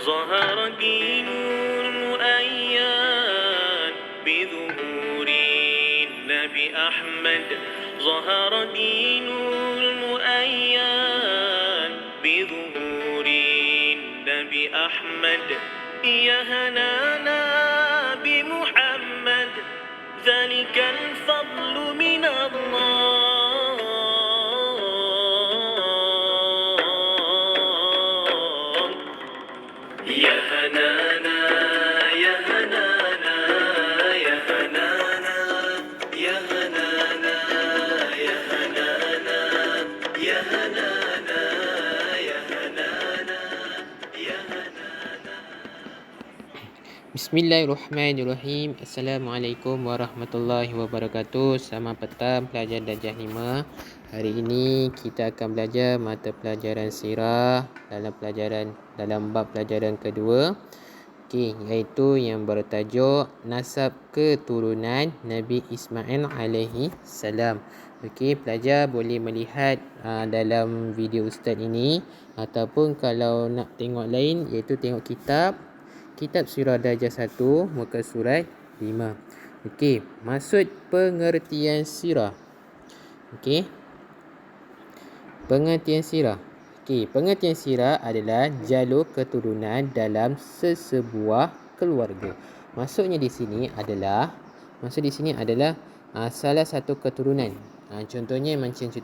ظهر دين المؤيد بظهور النبي أحمد ظهر دين المؤيد بظهور النبي أحمد يا هنانا بمحمد ذلك الفضل من الله يا هنانا يا هنانا يا هنانا يا هنانا يا هنانا يا هنانا يا هنانا يا هنانا. Bismillahirrahmanirrahim. Assalamualaikum warahmatullahi wabarakatuh. Selamat petang pelajar darjah 5. Hari ini kita akan belajar mata pelajaran sirah dalam bab pelajaran kedua. Iaitu yang bertajuk nasab keturunan Nabi Ismail alaihi salam. Pelajar boleh melihat dalam video ustaz ini, ataupun kalau nak tengok lain iaitu tengok Kitab Sirah Darjah 1 muka surat 5. Maksud pengertian sirah. Pengertian sirah. Pengertian sirah adalah jalur keturunan dalam sesebuah keluarga. Maksud di sini adalah salah satu keturunan. Contohnya macam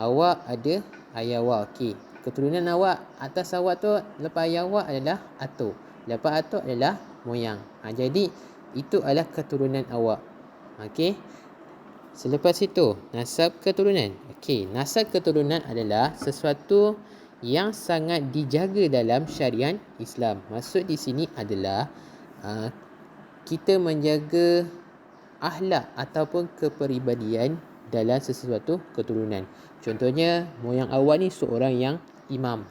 awak ada ayah awak. Keturunan awak, atas awak tu lepas ayah awak adalah atuk. Lepas atuk adalah moyang. Jadi itu adalah keturunan awak. Selepas itu nasab keturunan. Nasab keturunan adalah sesuatu yang sangat dijaga dalam syariat Islam. Maksud di sini adalah kita menjaga akhlak ataupun kepribadian dalam sesuatu keturunan. Contohnya moyang awak ni seorang imam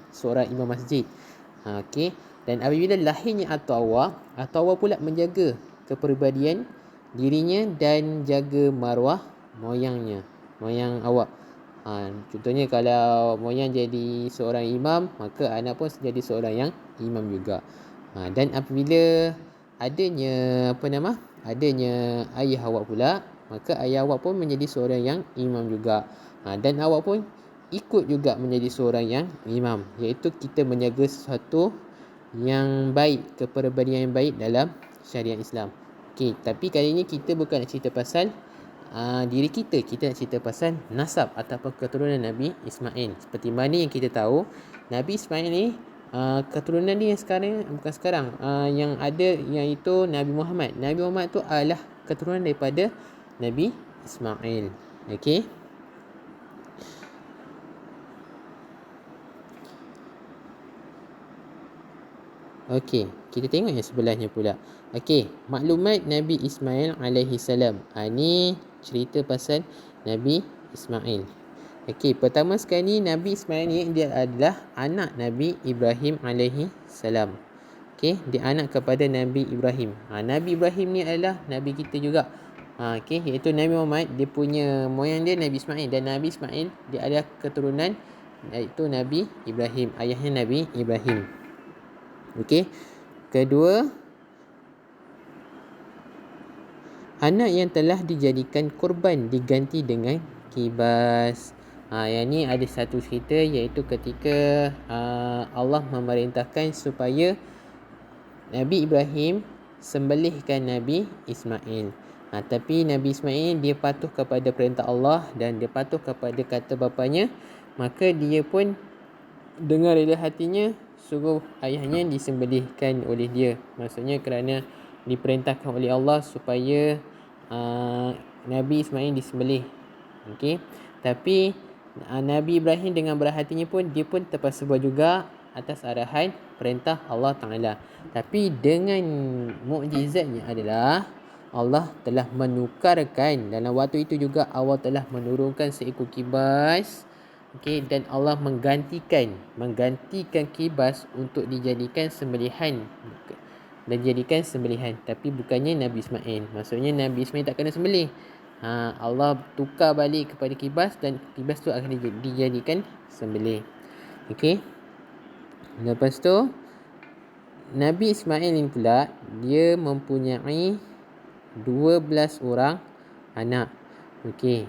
masjid. Dan apabila lahirnya atau awak pula menjaga kepribadian dirinya dan jaga maruah moyang awak. Contohnya kalau moyang jadi seorang imam, maka anak pun jadi seorang yang imam juga. Dan apabila adanya ayah awak pula, maka ayah awak pun menjadi seorang yang imam juga. Dan awak pun ikut juga menjadi seorang yang imam, iaitu kita menjaga sesuatu yang baik, kepribadian yang baik dalam syariat Islam. Tapi kali ini kita bukan nak cerita pasal diri kita nak cerita pasal nasab ataupun keturunan Nabi Ismail. Seperti mana yang kita tahu, Nabi Ismail ni keturunan dia yang ada, iaitu Nabi Muhammad. Nabi Muhammad tu adalah keturunan daripada Nabi Ismail. Kita tengok yang sebelahnya pula. Maklumat Nabi Ismail alaihi salam. Ni cerita pasal Nabi Ismail. Pertama sekali Nabi Ismail ni dia adalah anak Nabi Ibrahim alaihi salam. Dia anak kepada Nabi Ibrahim. Nabi Ibrahim ni adalah Nabi kita juga. Iaitu Nabi Muhammad, dia punya moyang dia Nabi Ismail, dan Nabi Ismail dia adalah keturunan iaitu Nabi Ibrahim, ayahnya Nabi Ibrahim. Kedua, anak yang telah dijadikan korban diganti dengan kibas. Yang ni ada satu cerita, iaitu ketika Allah memerintahkan supaya Nabi Ibrahim sembelihkan Nabi Ismail. Tapi Nabi Ismail dia patuh kepada perintah Allah dan dia patuh kepada kata bapanya, maka dia pun dengan rela hatinya suruh ayahnya disembelihkan oleh dia. Maksudnya kerana diperintahkan oleh Allah supaya Nabi Ismail disembelih. Tapi Nabi Ibrahim dengan berat hatinya pun dia pun terpaksa buat juga atas arahan perintah Allah Ta'ala. Tapi dengan mukjizatnya adalah Allah telah menukarkan, dalam waktu itu juga Allah telah menurunkan seekor kibas. Dan Allah menggantikan kibas untuk dijadikan sembelihan, tapi bukannya Nabi Ismail. Maksudnya Nabi Ismail tak kena sembelih. Allah tukar balik kepada kibas, dan kibas tu akan dijadikan sembelih. Lepas tu Nabi Ismail ini pula dia mempunyai 12 orang anak. Okey.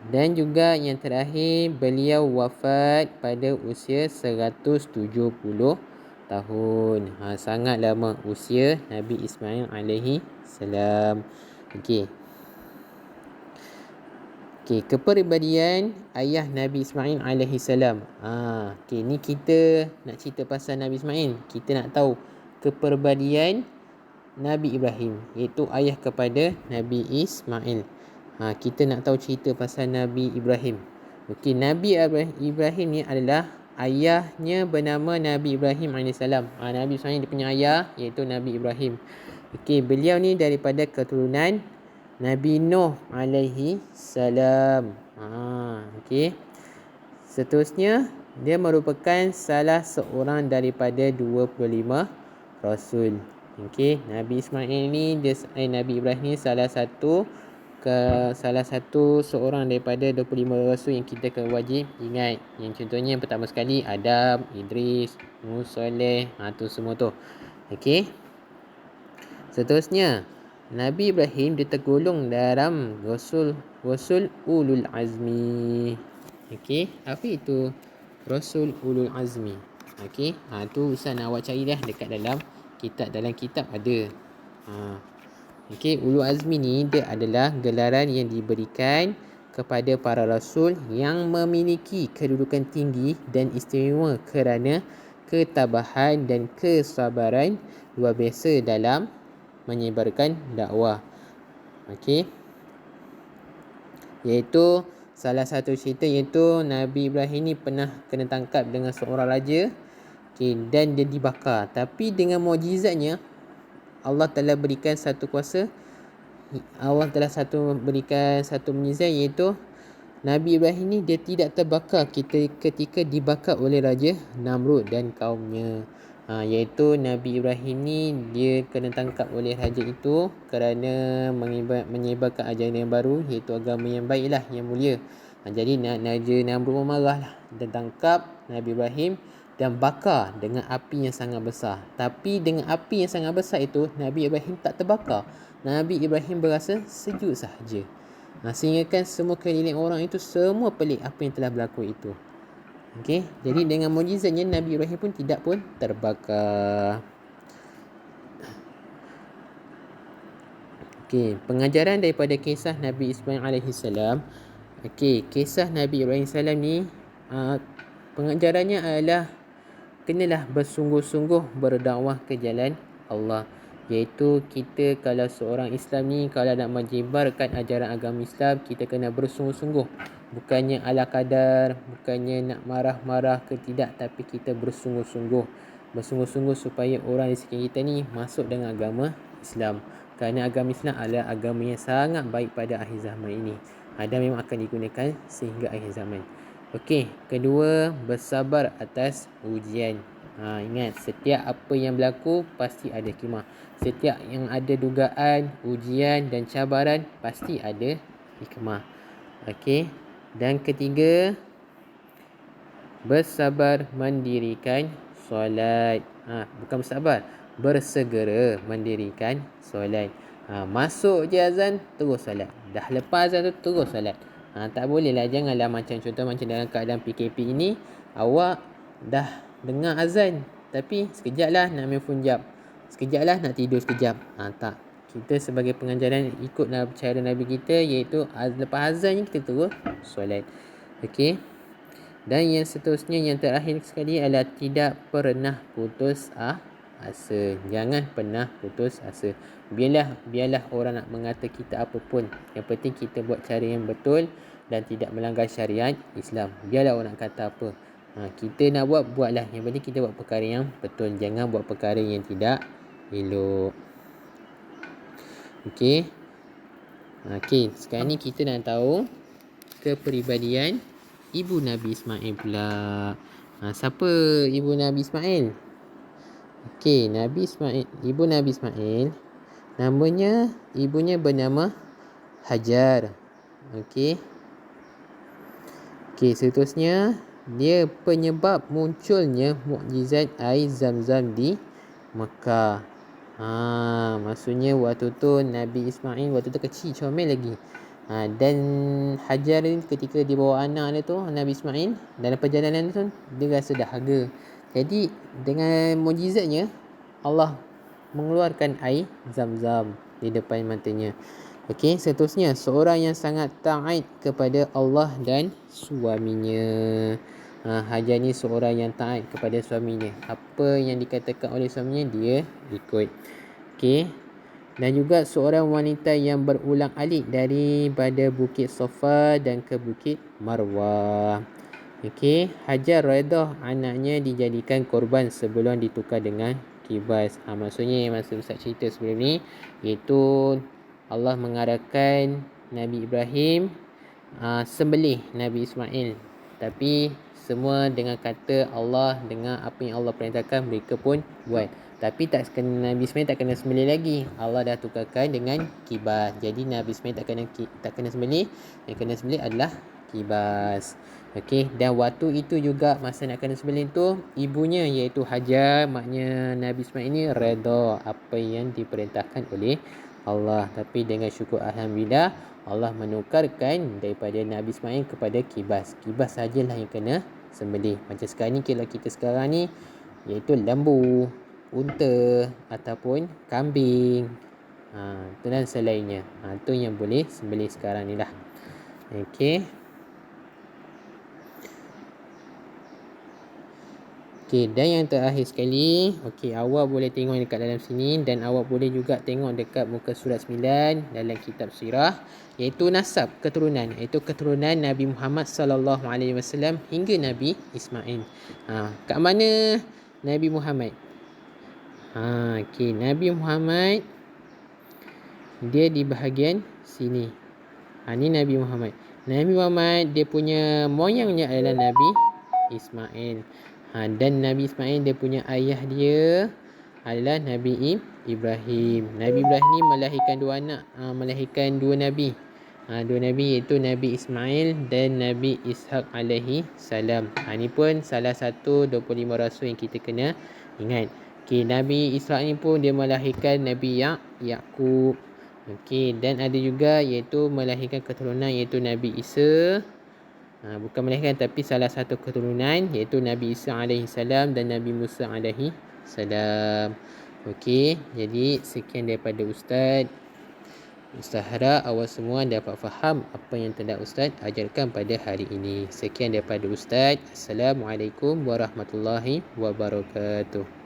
Dan juga yang terakhir, beliau wafat pada usia 170 tahun. Sangat lama usia Nabi Ismail alaihi salam. Okey. Okey, kepribadian ayah Nabi Ismail alaihi salam. Okey, ni kita nak cerita pasal Nabi Ismail. Kita nak tahu kepribadian Nabi Ibrahim, iaitu ayah kepada Nabi Ismail. Kita nak tahu cerita pasal Nabi Ibrahim. Okey, Nabi Ibrahim ni adalah ayahnya bernama Nabi Ibrahim AS. Nabi Ismail dia punya ayah iaitu Nabi Ibrahim. Okey, beliau ni daripada keturunan Nabi Nuh alaihi salam. Okey. Seterusnya, dia merupakan salah seorang daripada 25 rasul. Okey, Nabi Ismail ni Nabi Ibrahim ni salah satu seorang daripada 25 rasul yang kita kena wajib ingat. Yang contohnya yang pertama sekali Adam, Idris, Nuh, Soleh, tu semua tu. Okey. Seterusnya, Nabi Ibrahim dia tergolong dalam Rasul Ulul Azmi. Okey, apa itu Rasul Ulul Azmi? Okey, tu Ustaz nak awak cari dah dekat dalam kitab ada. Okey, Ulul Azmi ni dia adalah gelaran yang diberikan kepada para rasul yang memiliki kedudukan tinggi dan istimewa kerana ketabahan dan kesabaran luar biasa dalam menyebarkan dakwah. Okey. Iaitu salah satu cerita iaitu Nabi Ibrahim ni pernah kena tangkap dengan seorang raja. Okey, dan dia dibakar. Tapi dengan mukjizatnya Allah telah berikan satu kuasa. Allah telah berikan satu mukjizat iaitu Nabi Ibrahim ni dia tidak terbakar ketika dibakar oleh Raja Namrud dan kaumnya. Iaitu Nabi Ibrahim ni dia kena tangkap oleh raja itu kerana menyebarkan ajaran yang baru, iaitu agama yang baiklah, yang mulia. Jadi Raja Namrud marahlah dan tangkap Nabi Ibrahim dan bakar dengan api yang sangat besar. Tapi dengan api yang sangat besar itu Nabi Ibrahim tak terbakar. Nabi Ibrahim berasa sejuk sahaja. Sehingga kan semua keliling orang itu semua pelik apa yang telah berlaku itu. Okey, jadi dengan mukjizatnya Nabi Ibrahim pun tidak pun terbakar. Okey, pengajaran daripada kisah Nabi Ismail alaihi salam. Okey, kisah Nabi Ibrahim salam ni pengajarannya adalah kenalah bersungguh-sungguh berdakwah ke jalan Allah. Iaitu kita kalau seorang Islam ni kalau nak menyebarkan ajaran agama Islam, kita kena bersungguh-sungguh. Bukannya ala kadar, bukannya nak marah-marah ke tidak, tapi kita bersungguh-sungguh. Bersungguh-sungguh supaya orang di sekitar kita ni masuk dengan agama Islam. Kerana agama Islam adalah agama yang sangat baik pada akhir zaman ini. Dan memang akan digunakan sehingga akhir zaman. Okey, kedua, bersabar atas ujian. Ingat, setiap apa yang berlaku pasti ada hikmah. Setiap yang ada dugaan, ujian dan cabaran pasti ada hikmah. Okey. Dan ketiga, bersabar mendirikan solat. Bukan bersabar, bersegera mendirikan solat. Masuk je azan, terus solat. Dah lepas azan tu, terus solat. Tak boleh lah, janganlah macam contoh macam dalam keadaan PKP ini, awak dah dengar azan tapi sekejap lah nak main phone jap, sekejap lah nak tidur sekejap. Tak. Kita sebagai pengajaran ikutlah cara Nabi kita, iaitu lepas azan ni kita terus solat. Okey. Dan yang seterusnya, yang terakhir sekali adalah tidak pernah putus asa. Jangan pernah putus asa. Biarlah orang nak mengata kita apa pun. Yang penting kita buat cara yang betul dan tidak melanggar syariat Islam. Biarlah orang nak kata apa. Kita nak buatlah. Yang penting kita buat perkara yang betul. Jangan buat perkara yang tidak elok. Okey. Sekarang ni kita nak tahu kepribadian ibu Nabi Ismail pula. Siapa ibu Nabi Ismail? Okey, ibu Nabi Ismail namanya, ibunya bernama Hajar. Okey, seterusnya dia penyebab munculnya mukjizat air Zam-Zam di Mekah. Maksudnya waktu tu Nabi Ismail waktu tu kecil, comel lagi. Dan Hajar ni ketika dia bawa anak dia tu, Nabi Ismail, dalam perjalanan tu dia rasa dahaga. Jadi dengan mukjizatnya Allah mengeluarkan air Zam-Zam di depan matanya. Okey, seterusnya seorang yang sangat taat kepada Allah dan suaminya. Hajar ni seorang yang taat kepada suaminya. Apa yang dikatakan oleh suaminya dia ikut. Okey. Dan juga seorang wanita yang berulang-alik daripada Bukit Safa dan ke Bukit Marwah. Okey, Hajar redha anaknya dijadikan korban sebelum ditukar dengan kibas. Maksudnya masa Ustaz cerita sebelum ni, iaitu Allah mengarahkan Nabi Ibrahim sembelih Nabi Ismail. Tapi semua dengan kata Allah, dengan apa yang Allah perintahkan, mereka pun buat. Tapi Nabi Ismail tak kena sembelih lagi. Allah dah tukarkan dengan kibas. Jadi Nabi Ismail tak kena sembelih. Yang kena sembelih adalah kibas. Okey, dan waktu itu juga masa nak kena sembelih tu, ibunya iaitu Hajar, maknya Nabi Ismail ni redha apa yang diperintahkan oleh Allah. Tapi dengan syukur alhamdulillah, Allah menukarkan daripada Nabi Ismail kepada kibas. Kibas sajalah yang kena sembelih. Macam sekarang ni, kalau kita sekarang ni iaitu lembu, unta ataupun kambing, tu dan selainnya. Tu yang boleh sembelih sekarang ni lah. Okey. Okey, dan yang terakhir sekali, okey, awak boleh tengok dekat dalam sini dan awak boleh juga tengok dekat muka surat 9 dalam kitab sirah, iaitu nasab keturunan, iaitu keturunan Nabi Muhammad sallallahu alaihi wasallam hingga Nabi Ismail. Kat mana Nabi Muhammad? Okey, Nabi Muhammad dia di bahagian sini. Ni Nabi Muhammad. Nabi Muhammad dia punya moyangnya adalah Nabi Ismail. Dan Nabi Ismail dia punya ayah dia adalah Nabi Ibrahim. Nabi Ibrahim ni melahirkan dua anak, melahirkan dua nabi. Dua nabi iaitu Nabi Ismail dan Nabi Ishaq alaihi salam. Ni pun salah satu 25 rasul yang kita kena ingat. Okey, Nabi Ishaq ni pun dia melahirkan Nabi Yaqub. Okey, dan ada juga iaitu melahirkan keturunan iaitu Nabi Isa. Bukan melahirkan tapi salah satu keturunan iaitu Nabi Isa alaihi salam dan Nabi Musa alaihi salam. Okey, jadi sekian daripada Ustaz. Ustaz harap awak semua dapat faham apa yang telah Ustaz ajarkan pada hari ini. Sekian daripada Ustaz. Assalamualaikum warahmatullahi wabarakatuh.